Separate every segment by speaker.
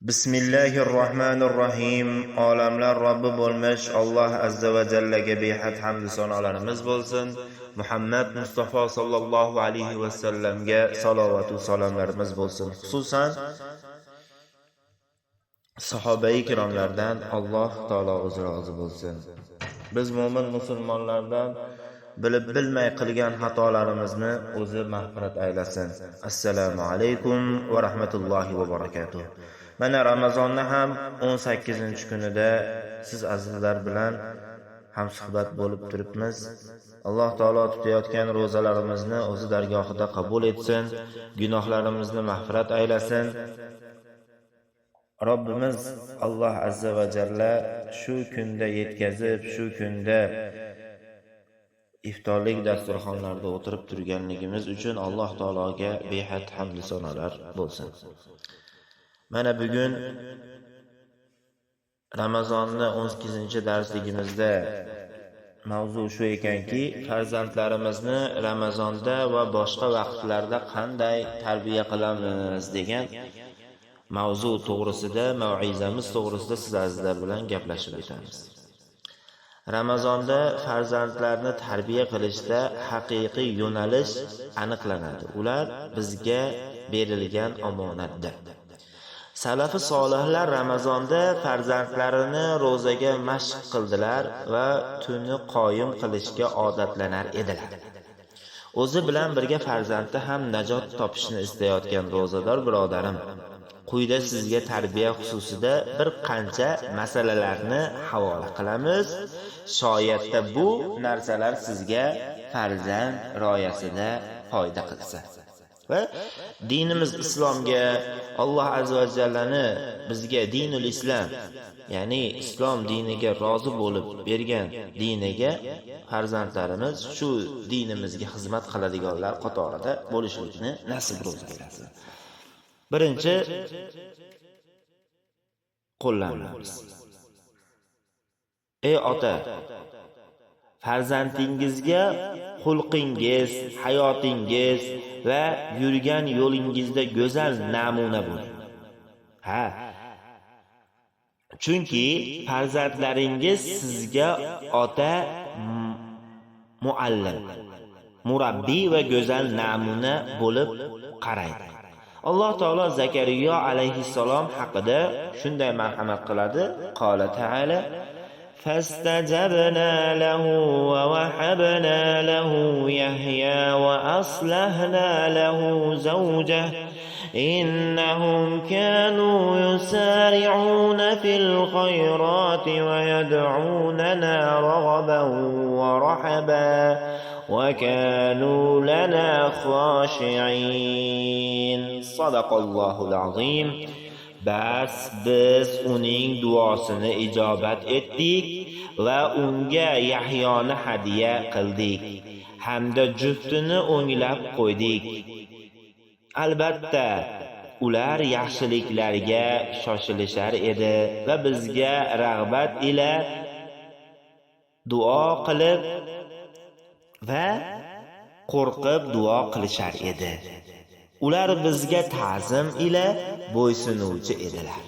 Speaker 1: Bismillahirrohmanirrohim. Olamlar Robbi bo'lmish Alloh azza va jallaga behad hamd sanolarimiz bo'lsin. Muhammad Mustafa sallallohu alayhi va sallamga salovat va salomlarimiz bo'lsin. Xususan sahobai kiromlardan Alloh taolo o'zi rozi bo'lsin. Biz mo'min musulmonlardan bilib bilmay qilgan xatolarimizni o'zi mag'firat aylasin. Assalomu alaykum va rahmatullohi va barakatuh. Mana Ramazonni ham 18-kunida siz azizlar bilan hamsuhbat bo'lib turibmiz. Alloh taolo tutayotgan ro'zalarimizni o'zi dargohida qabul etsin, gunohlarimizni mag'firat aylasin. Robbimiz Alloh azza va jalla shu kunda yetkazib, shu kunda iftorlik dasturxonlarida o'tirib turganligimiz uchun Alloh taologa behad hamd sanolar bo'lsin. Mana bugun Ramazonni 18-darsligimizda mavzu shu ekanki, farzandlarimizni Ramazonda va boshqa vaqtlarda qanday tarbiya qilamiz degan mavzu to'g'risida, mav'izamiz to'g'risida siz azizlar bilan gaplashib o'tamiz. Ramazonda farzandlarni tarbiya qilishda haqiqiy yo'nalish aniqlanadi. Ular bizga berilgan omonatdir. Salafi solihlar Ramazonda farzandlarini ro'zaga mashq qildilar va tunni qoyim qilishga odatlanar edilar. O'zi bilan birga farzandi ham najot topishni istayotgan ro'zador birodarim, quyida sizga tarbiya xususida bir qancha masalalarni havola qilamiz. Shoyatda bu narsalar sizga farzand rioyasida foyda qilsa va dinimiz islomga, Alloh azza va jallani bizga dinul islom, ya'ni islom diniga rozi bo'lib bergan diniga farzandlarimiz shu dinimizga xizmat qiladiganlar qatorida bo'lishlikni nasib qilsin. Birinchi qo'llanamiz. Ey ota, farzandingizga xulqingiz, hayotingiz va yurgan yo'lingizda go'zal namuna bo'ling. Chunki farzandlaringiz sizga ota, muallim, murabbiy va go'zal namuna bo'lib qaraydi. Alloh taolo Zakariya alayhissalom haqida shunday marhamat qiladi. Qola ta'ala: فاستجبنا له ووهبنا له يحيى وأصلحنا له زوجه إنهم كانوا يسارعون في الخيرات ويدعوننا رغبا ورهبا وكانوا لنا خاشعين. صدق الله العظيم. Bas biz uning duosini ijobat etdik va unga Yahyoni hadiya qildik hamda juftini o'nglab qo'ydik. Albatta ular yaxshiliklarga shoshilishar edi va bizga rag'bat ila duo qilib va qo'rqib duo qilishar edi. Ular bizga ta'zim ila bo'ysunuvchi edilar.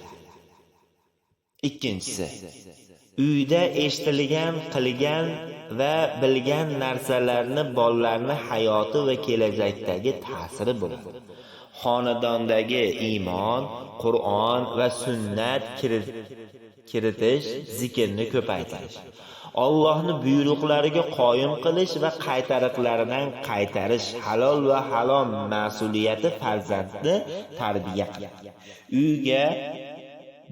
Speaker 1: Ikkinchisi, uyda eshitilgan, qilgan va bilgan narsalarni bolalarni hayoti va kelajakdagi ta'siri bo'ladi. Xonadondagi iymon, Qur'on va sunnat kiritish, zikrni ko'paytirish, Allohning buyruqlariga qoyim qilish va qaytariqlaridan qaytarish, halol va harom mas'uliyati farzandni tarbiya qiladi. Uyga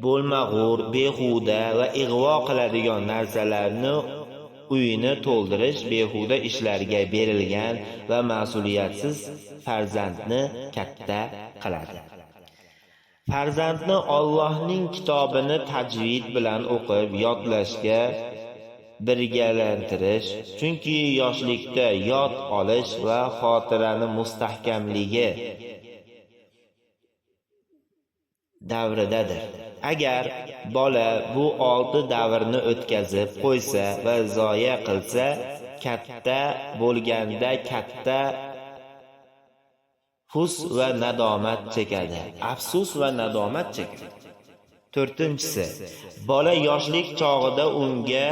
Speaker 1: bo'lmag'ur, behuda va ig'vo qiladigan narsalarni uyini to'ldirish behuda ishlarga berilgan va mas'uliyatsiz farzandni katta qiladi. Farzandni Allohning kitobini tajvid bilan o'qib, yodlashga birgalantirish, chunki yoshlikda yod olish va xotirani mustahkamligi davridadir. Agar bola bu 6 davrni o'tkazib qo'ysa va zoya qilsa, katta bo'lganda katta afsus va nadomat chekadi. To'rtinchisi, bola yoshlik chog'ida unga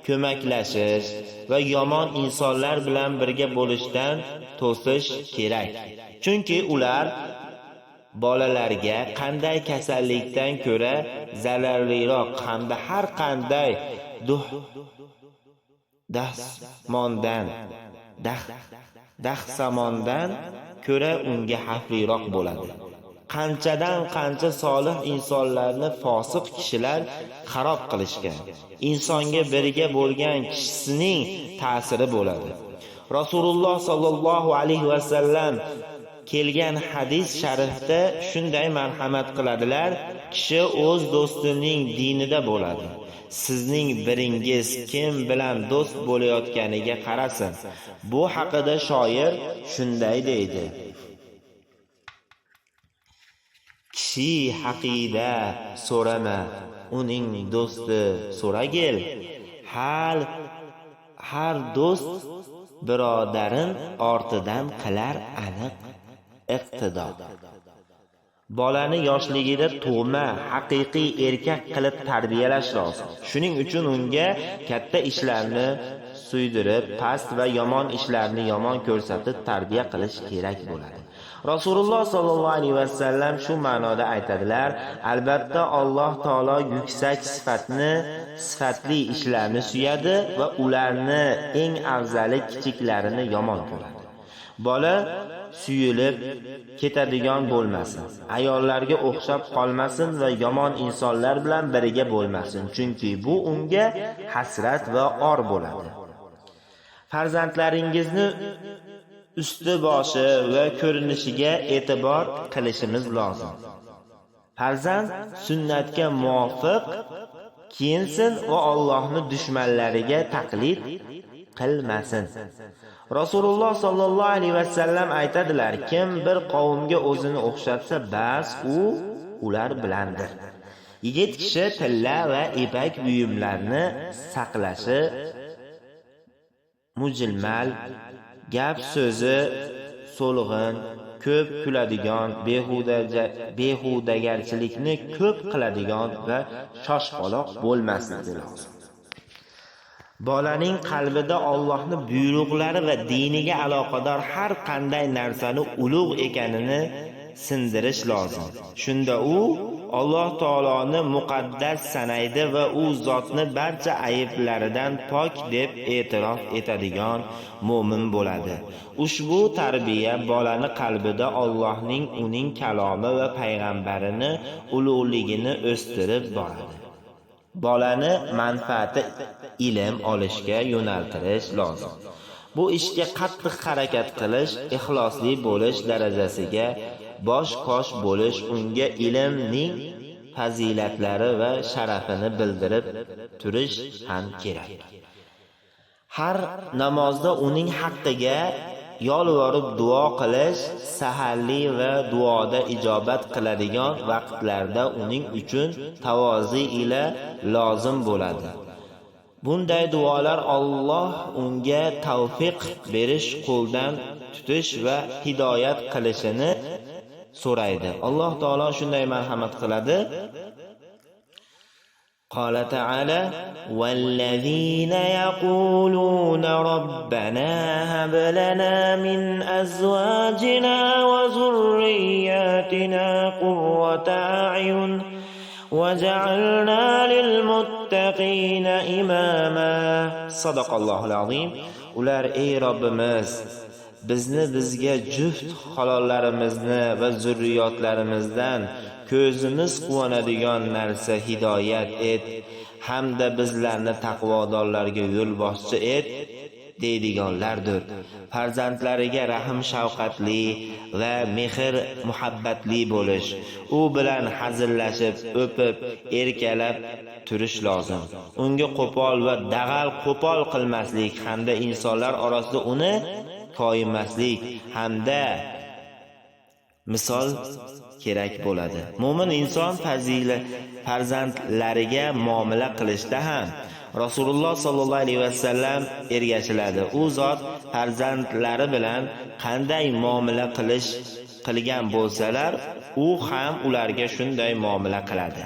Speaker 1: ko'maklashish va yomon insonlar bilan birga bo'lishdan to'sish kerak. Chunki ular bolalarga qanday kasallikdan ko'ra zararliroq hamda har qanday dahsamondan ko'ra unga xavfliroq bo'ladi. Qanchadan qancha solih insonlarni fosiq kishilar xarob qilishgan. Insonga birga bo'lgan kishisining ta'siri bo'ladi. Rasululloh sallallohu alayhi va sallam kelgan hadis sharifda shunday marhamat qiladilar: kishi o'z do'stining dinida bo'ladi. Sizning biringiz kim bilan do'st bo'layotganiga qarasin. Bu haqida shoir shunday deydi: kishi haqida so'rama, uning do'sti so'ragil. Har do'st birodarin ortidan qilar aniq iqtido. Bolani yoshligida tug'ma, haqiqiy erkak qilib tarbiyalash lozim. Shuning uchun unga katta ishlarni suydirib, past va yomon ishlarni yomon ko'rsatib tarbiya qilish kerak bo'ladi. Rasululloh sallallohu alayhi va sallam shu ma'noda aytadilar: albatta Alloh taolo yuksak sifatli ishlarni suyadi va ularni eng afzali kichiklarini yomon ko'radi. Bola suyulib ketadigan bo'lmasin, ayollarga o'xshab qolmasin va yomon insonlar bilan birga bo'lmasin, chunki bu unga hasrat va or bo'ladi. Farzandlaringizni usti-boshi va ko'rinishiga e'tibor qilishimiz lozim. Farzand sunnatga muvofiq kiyinsin va Allohning dushmanlariga taqlid qilmasin. Rasululloh sallallohu alayhi va sallam aytadilar: kim bir qavmga o'zini o'xshatsa, bas u ular bilandir. Yigit kishi tilla va ipak buyumlarni saqlashi, mujilmal, gap so'zi so'lg'in, ko'p kuladigan, behudagarchilikni ko'p qiladigan va shoshqaloq bo'lmasligi lozim. Bolaning qalbida Allohning buyruqlari va diniga aloqador har qanday narsani ulug' ekanini sindirish lozim. Shunda u Alloh taoloni muqaddas sanaydi va u zotni barcha ayblaridan pok deb e'tirof etadigan mu'min bo'ladi. Ushbu tarbiya bolani qalbida Allohning, uning kalomi va payg'ambarining ulug'ligini o'stirib boradi. Bolani manfaati ilm olishga yo'naltirish lozim. Bu ishga qattiq harakat qilish, ixlosli bo'lish darajasiga bosh-qosh bo'lish, unga ilmning fazilatlari va sharafini bildirib turish ham kerak. Har namozda uning haqqiga yolvorib duo qilish, saharli va duoda ijobat qiladigan vaqtlarda uning uchun tavozi ila lozim bo'ladi. Bunday duolar Alloh unga tavfiq berish, qo'ldan tutish va hidoyat qilishini so'raydi. Alloh taolo shunday marhamat qiladi: قال تعالى: والذين يقولون ربنا هب لنا من أزواجنا وذرياتنا قرة أعين وجعلنا للمتقين إماما. صدق الله العظيم. Ular: ey Robbimiz, bizga juft halollarimizni va zurriyotlarimizdan ko'zimiz quvonadigan narsa hidoyat et, hamda bizlarni taqvodorlarga yo'l boshchi et deydiganlardir. Farzandlariga rahm shafqatli va mehr muhabbatli bo'lish, u bilan hazillashib, o'pib, erkalab turish lozim. Unga qo'pol va dag'al qo'pol qilmaslik hamda insonlar orasida uni koyimaslik hamda misol kerak bo'ladi. Mo'min inson farzandlariga muomala qilishda ham Rasululloh sallallohu alayhi va sallam ergashiladi. U zot farzandlari bilan qanday muomala qilgan bo'lsalar, u ham ularga shunday muomala qiladi.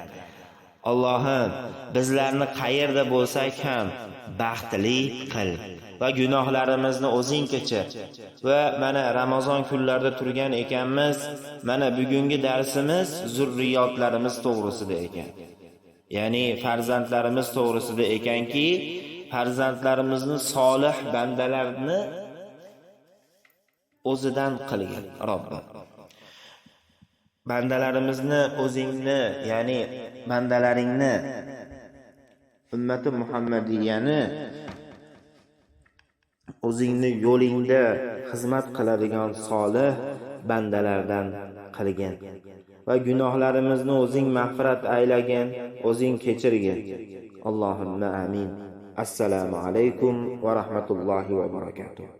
Speaker 1: Allohim, bizlarni qayerda bo'lsak ham baxtli qil va gunohlarimizni o'zing kechir. Va mana Ramazon kunlarida turgan ekanmiz. Mana bugungi darsimiz zurriyotlarimiz to'g'risida ekan. Ya'ni farzandlarimiz to'g'risida ekanki, farzandlarimizni solih bandalarni o'zidan qilgin Robbim. Bandalarimizni o'zingni, ya'ni bandalaringni, ummati Muhammadiyani o'zingni yo'lingda xizmat qiladigan solih bandalardan qilgin va gunohlarimizni o'zing mag'firat aylagin, o'zing kechirgin. Allohumma amin. Assalomu alaykum va rahmatullohi va barakatuh.